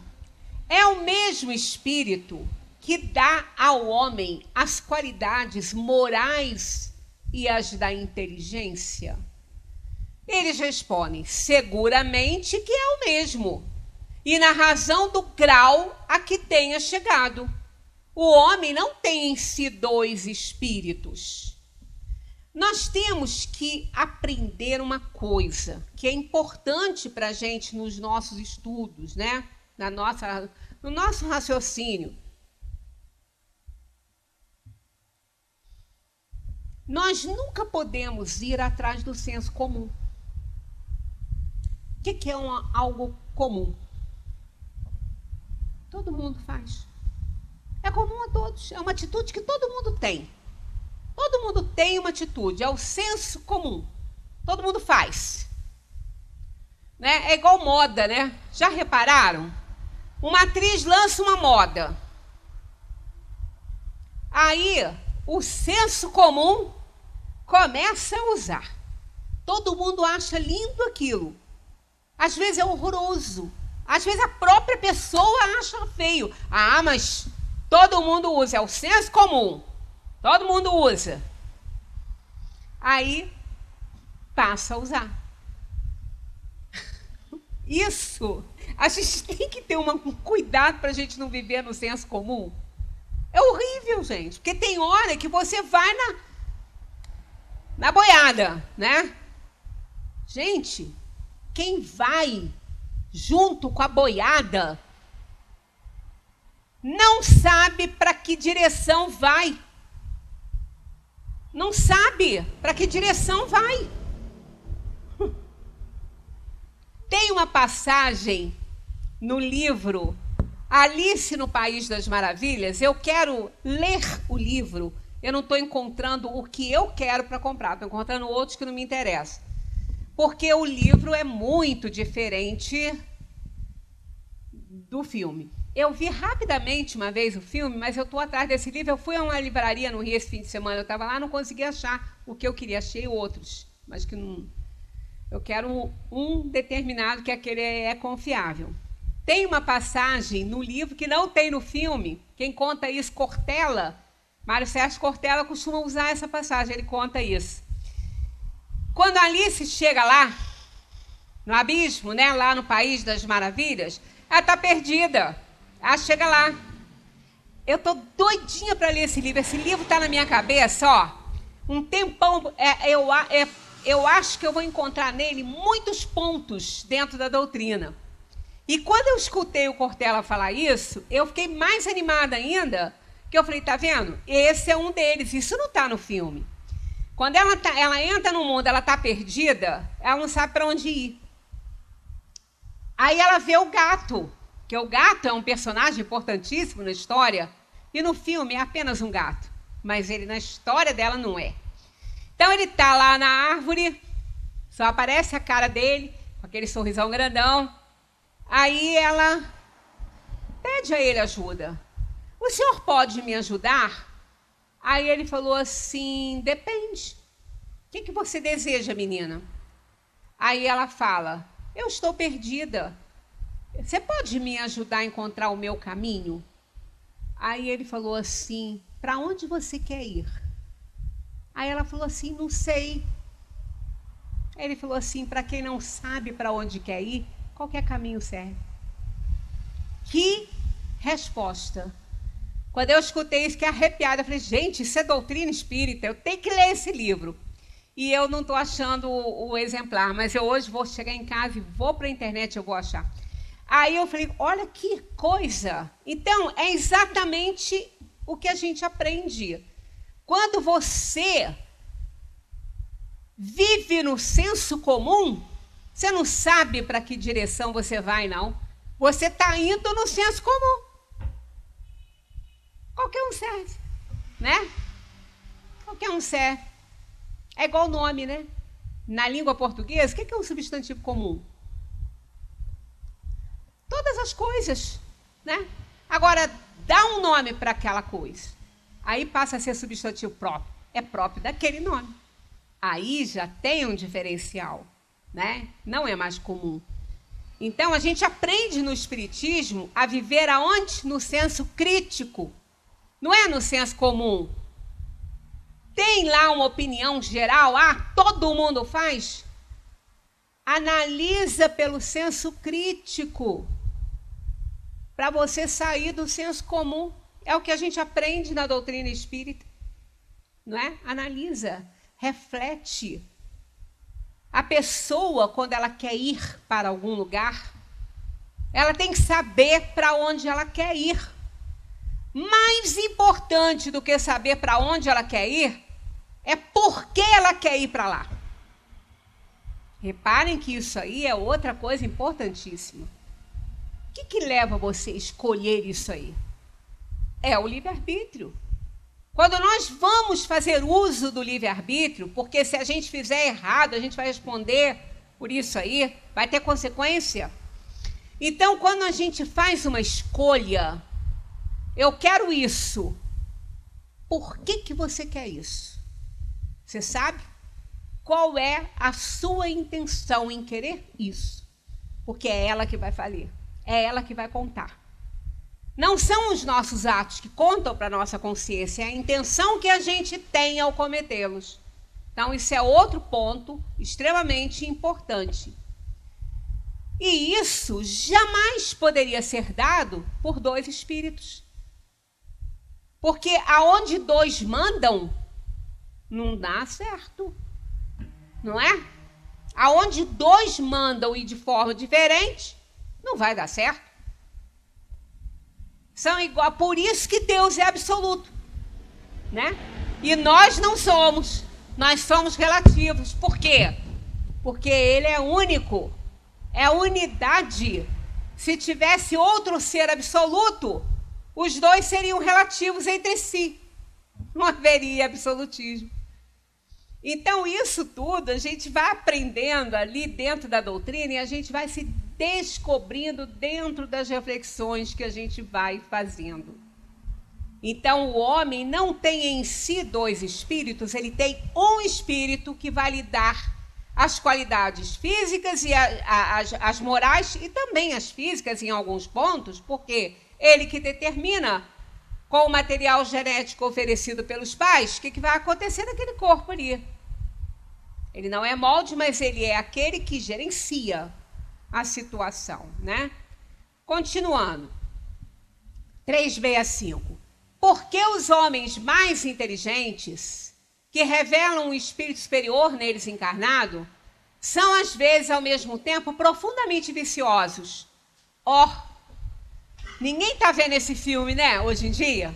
B: É o mesmo Espírito que dá ao homem as qualidades morais e as da inteligência? Eles respondem, seguramente que é o mesmo, e na razão do grau a que tenha chegado. O homem não tem em si dois espíritos. Nós temos que aprender uma coisa que é importante para a gente nos nossos estudos, né? No nosso raciocínio. Nós nunca podemos ir atrás do senso comum. O que é algo comum? Todo mundo faz. É comum a todos. É uma atitude que todo mundo tem. Todo mundo tem uma atitude. É o senso comum. Todo mundo faz. Né? É igual moda, né? Já repararam? Uma atriz lança uma moda. Aí, o senso comum começa a usar. Todo mundo acha lindo aquilo. Às vezes é horroroso. Às vezes a própria pessoa acha feio. Ah, mas todo mundo usa. É o senso comum. Todo mundo usa. Aí passa a usar. Isso. A gente tem que ter um cuidado para a gente não viver no senso comum. É horrível, gente. Porque tem hora que você vai na boiada, né? Gente, quem vai junto com a boiada não sabe para que direção vai. Não sabe para que direção vai. Tem uma passagem no livro Alice no País das Maravilhas. Eu quero ler o livro. Eu não estou encontrando o que eu quero para comprar. Estou encontrando outros que não me interessam. Porque o livro é muito diferente do filme. Eu vi rapidamente uma vez o filme, mas eu estou atrás desse livro. Eu fui a uma livraria no Rio esse fim de semana. Eu estava lá, não consegui achar o que eu queria. Achei outros, mas que não... Eu quero um determinado, que aquele é confiável. Tem uma passagem no livro que não tem no filme. Quem conta isso, Cortella. Mário Sérgio Cortella costuma usar essa passagem. Ele conta isso. Quando a Alice chega lá, no abismo, né, lá no País das Maravilhas, ela está perdida. Ela chega lá. Eu estou doidinha para ler esse livro. Esse livro está na minha cabeça, ó. Um tempão. Eu acho que eu vou encontrar nele muitos pontos dentro da doutrina. E quando eu escutei o Cortella falar isso, eu fiquei mais animada ainda, que eu falei, tá vendo? Esse é um deles. Isso não está no filme. Quando ela entra no mundo, ela está perdida, ela não sabe para onde ir. Aí ela vê o gato, que o gato é um personagem importantíssimo na história, e no filme é apenas um gato, mas ele na história dela não é. Então ele está lá na árvore, só aparece a cara dele, com aquele sorrisão grandão. Aí ela pede a ele ajuda. O senhor pode me ajudar? Aí ele falou assim, depende. O que você deseja, menina? Aí ela fala, eu estou perdida. Você pode me ajudar a encontrar o meu caminho? Aí ele falou assim, para onde você quer ir? Aí ela falou assim, não sei. Aí ele falou assim, para quem não sabe para onde quer ir, qualquer caminho serve. Que resposta! Quando eu escutei isso, fiquei arrepiada. Eu falei, gente, isso é doutrina espírita, eu tenho que ler esse livro. E eu não estou achando o exemplar, mas eu hoje vou chegar em casa e vou para a internet, eu vou achar. Aí eu falei, olha que coisa! Então, é exatamente o que a gente aprende. Quando você vive no senso comum, você não sabe para que direção você vai, não. Você está indo no senso comum. Qualquer um serve, né? Qualquer um serve. É igual o nome, né? Na língua portuguesa, o que é um substantivo comum? Todas as coisas, né? Agora, dá um nome para aquela coisa. Aí passa a ser substantivo próprio. É próprio daquele nome. Aí já tem um diferencial, né? Não é mais comum. Então, a gente aprende no Espiritismo a viver aonde? No senso crítico. Não é no senso comum. Tem lá uma opinião geral, todo mundo faz? Analisa pelo senso crítico, para você sair do senso comum. É o que a gente aprende na doutrina espírita, não é? Analisa, reflete. A pessoa, quando ela quer ir para algum lugar, ela tem que saber para onde ela quer ir. Mais importante do que saber para onde ela quer ir, é por que ela quer ir para lá. Reparem que isso aí é outra coisa importantíssima. O que leva você a escolher isso aí? É o livre-arbítrio. Quando nós vamos fazer uso do livre-arbítrio, porque se a gente fizer errado, a gente vai responder por isso aí, vai ter consequência. Então, quando a gente faz uma escolha, eu quero isso. Por que você quer isso? Você sabe? Qual é a sua intenção em querer isso? Porque é ela que vai falir. É ela que vai contar. Não são os nossos atos que contam para a nossa consciência, é a intenção que a gente tem ao cometê-los. Então, isso é outro ponto extremamente importante. E isso jamais poderia ser dado por dois espíritos. Porque aonde dois mandam, não dá certo. Não é? Aonde dois mandam e de forma diferente, não vai dar certo. São igual, por isso que Deus é absoluto, né? E nós não somos, nós somos relativos. Por quê? Porque Ele é único, é unidade. Se tivesse outro ser absoluto, os dois seriam relativos entre si. Não haveria absolutismo. Então, isso tudo a gente vai aprendendo ali dentro da doutrina e a gente vai se descobrindo dentro das reflexões que a gente vai fazendo. Então, o homem não tem em si dois espíritos, ele tem um espírito que vai lhe dar as qualidades físicas e as morais e também as físicas em alguns pontos, porque ele que determina com o material genético oferecido pelos pais, o que vai acontecer naquele corpo ali. Ele não é molde, mas ele é aquele que gerencia a situação, né? Continuando. 365. Por que os homens mais inteligentes, que revelam um espírito superior neles encarnado, são às vezes ao mesmo tempo profundamente viciosos? Ninguém está vendo esse filme, né, hoje em dia?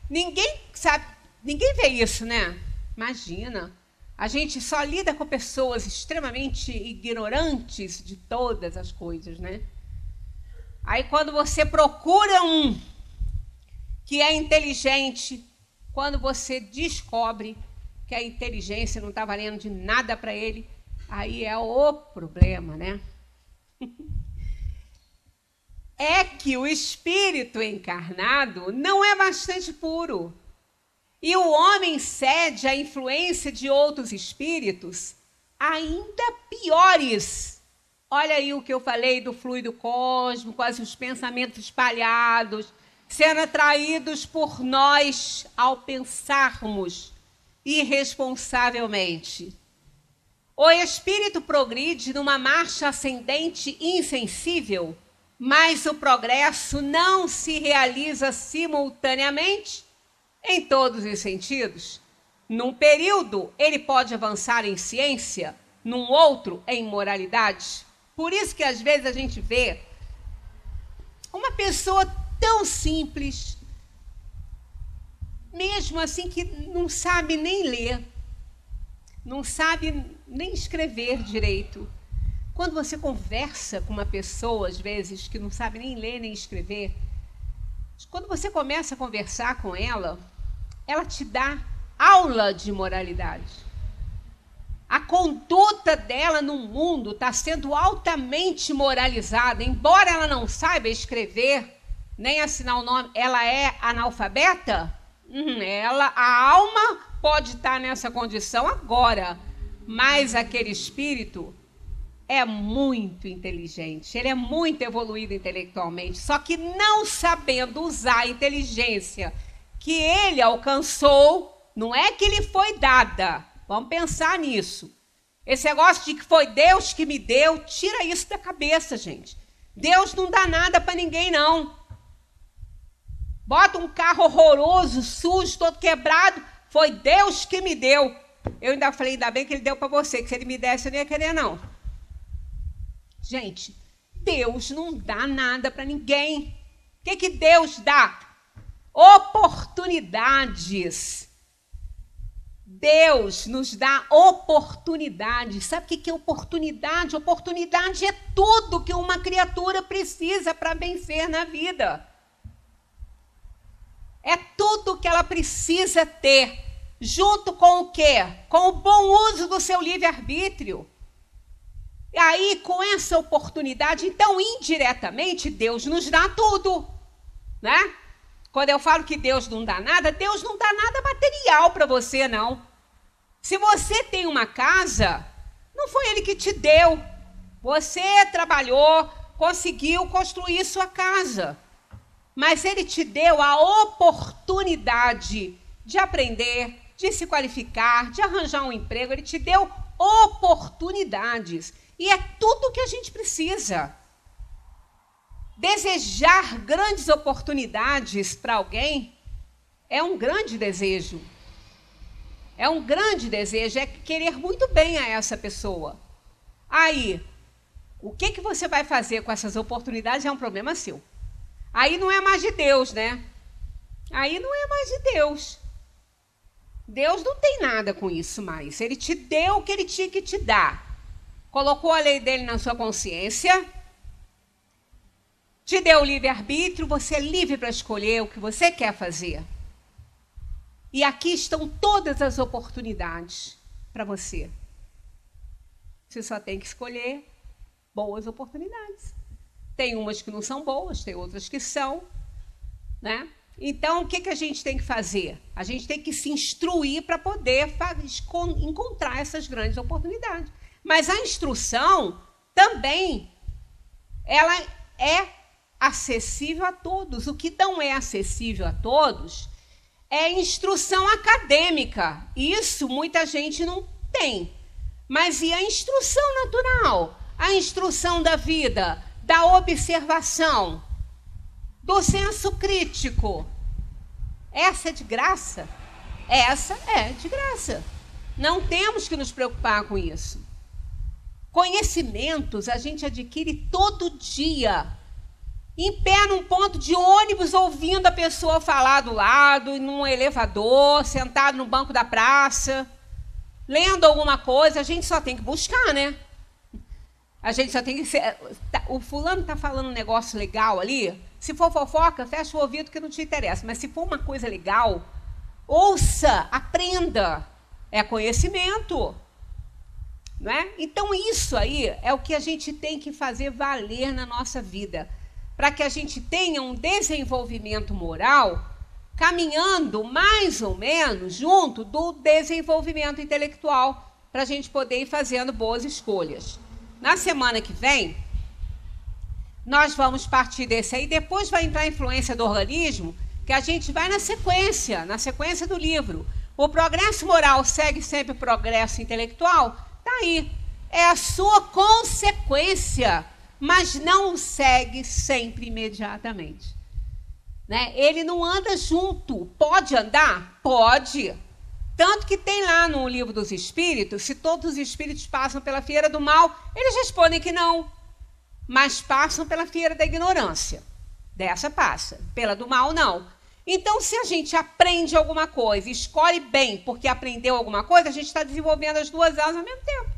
B: Ninguém sabe, ninguém vê isso, né? Imagina. A gente só lida com pessoas extremamente ignorantes de todas as coisas, né? Aí quando você procura um que é inteligente, quando você descobre que a inteligência não está valendo de nada para ele, aí é o problema, né? É que o espírito encarnado não é bastante puro. E o homem cede à influência de outros espíritos ainda piores. Olha aí o que eu falei do fluido cósmico, os pensamentos espalhados, sendo atraídos por nós ao pensarmos irresponsavelmente. O espírito progride numa marcha ascendente insensível, mas o progresso não se realiza simultaneamente em todos os sentidos. Num período, ele pode avançar em ciência, num outro, em moralidade. Por isso que, às vezes, a gente vê uma pessoa tão simples, mesmo assim, que não sabe nem ler, não sabe nem escrever direito. Quando você conversa com uma pessoa, às vezes, que não sabe nem ler nem escrever, quando você começa a conversar com ela, ela te dá aula de moralidade. A conduta dela no mundo está sendo altamente moralizada. Embora ela não saiba escrever, nem assinar o nome, ela é analfabeta? A alma pode estar nessa condição agora, mas aquele espírito é muito inteligente, ele é muito evoluído intelectualmente, só que não sabendo usar a inteligência que ele alcançou, não é que lhe foi dada. Vamos pensar nisso. Esse negócio de que foi Deus que me deu, tira isso da cabeça, gente. Deus não dá nada para ninguém, não. Bota um carro horroroso, sujo, todo quebrado, foi Deus que me deu. Eu ainda falei, ainda bem que ele deu para você, que se ele me desse eu não ia querer, não. Gente, Deus não dá nada para ninguém. O que Deus dá? Oportunidades. Deus nos dá oportunidades. Sabe o que é oportunidade? Oportunidade é tudo que uma criatura precisa para vencer na vida. É tudo que ela precisa ter, junto com o quê? Com o bom uso do seu livre-arbítrio. E aí, com essa oportunidade, então, indiretamente, Deus nos dá tudo, né? Quando eu falo que Deus não dá nada material para você, não. Se você tem uma casa, não foi Ele que te deu. Você trabalhou, conseguiu construir sua casa. Mas Ele te deu a oportunidade de aprender, de se qualificar, de arranjar um emprego. Ele te deu oportunidades. E é tudo que a gente precisa. Desejar grandes oportunidades para alguém é um grande desejo. É um grande desejo, é querer muito bem a essa pessoa. Aí, o que você vai fazer com essas oportunidades é um problema seu. Aí não é mais de Deus, né? Aí não é mais de Deus. Deus não tem nada com isso mais. Ele te deu o que Ele tinha que te dar. Colocou a lei dele na sua consciência, te deu o livre-arbítrio, você é livre para escolher o que você quer fazer. E aqui estão todas as oportunidades para você. Você só tem que escolher boas oportunidades. Tem umas que não são boas, tem outras que são, né? Então, o que a gente tem que fazer? A gente tem que se instruir para poder encontrar essas grandes oportunidades. Mas a instrução também, ela é acessível a todos. O que não é acessível a todos é instrução acadêmica. Isso muita gente não tem. Mas e a instrução natural? A instrução da vida, da observação, do senso crítico. Essa é de graça? Essa é de graça. Não temos que nos preocupar com isso. Conhecimentos a gente adquire todo dia, em pé num ponto de ônibus, ouvindo a pessoa falar do lado, num elevador, sentado no banco da praça, lendo alguma coisa. A gente só tem que buscar, né? A gente só tem que ser... O fulano está falando um negócio legal ali, se for fofoca, fecha o ouvido que não te interessa. Mas se for uma coisa legal, ouça, aprenda. É conhecimento. Não é? Então, isso aí é o que a gente tem que fazer valer na nossa vida, para que a gente tenha um desenvolvimento moral caminhando mais ou menos junto do desenvolvimento intelectual, para a gente poder ir fazendo boas escolhas. Na semana que vem, nós vamos partir desse aí, depois vai entrar a influência do organismo, que a gente vai na sequência do livro. O progresso moral segue sempre o progresso intelectual? Está aí. É a sua consequência, mas não o segue sempre imediatamente. Né? Ele não anda junto. Pode andar? Pode. Tanto que tem lá no Livro dos Espíritos, se todos os espíritos passam pela fieira do mal, eles respondem que não. Mas passam pela fieira da ignorância. Dessa passa. Pela do mal, não. Então, se a gente aprende alguma coisa, escolhe bem porque aprendeu alguma coisa, a gente está desenvolvendo as duas asas ao mesmo tempo.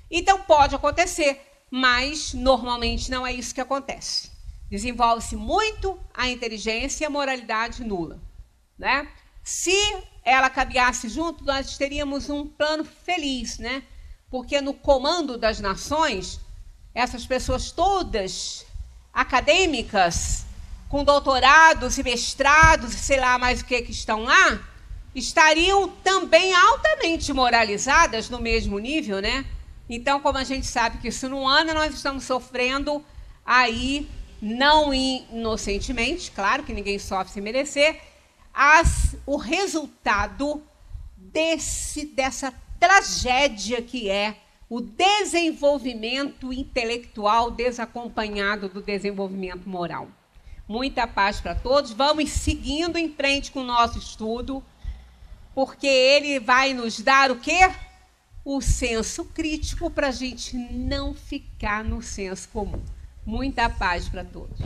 B: Então, pode acontecer, mas normalmente não é isso que acontece. Desenvolve-se muito a inteligência e a moralidade nula. Né? Se ela caminhasse junto, nós teríamos um plano feliz, né? Porque no comando das nações, essas pessoas todas acadêmicas, com doutorados e mestrados, sei lá mais o que estão lá, estariam também altamente moralizadas no mesmo nível, né? Então, como a gente sabe que isso não anda, nós estamos sofrendo aí, não inocentemente, claro que ninguém sofre sem merecer, o resultado dessa tragédia que é o desenvolvimento intelectual desacompanhado do desenvolvimento moral. Muita paz para todos. Vamos seguindo em frente com o nosso estudo, porque ele vai nos dar o quê? O senso crítico para a gente não ficar no senso comum. Muita paz para todos.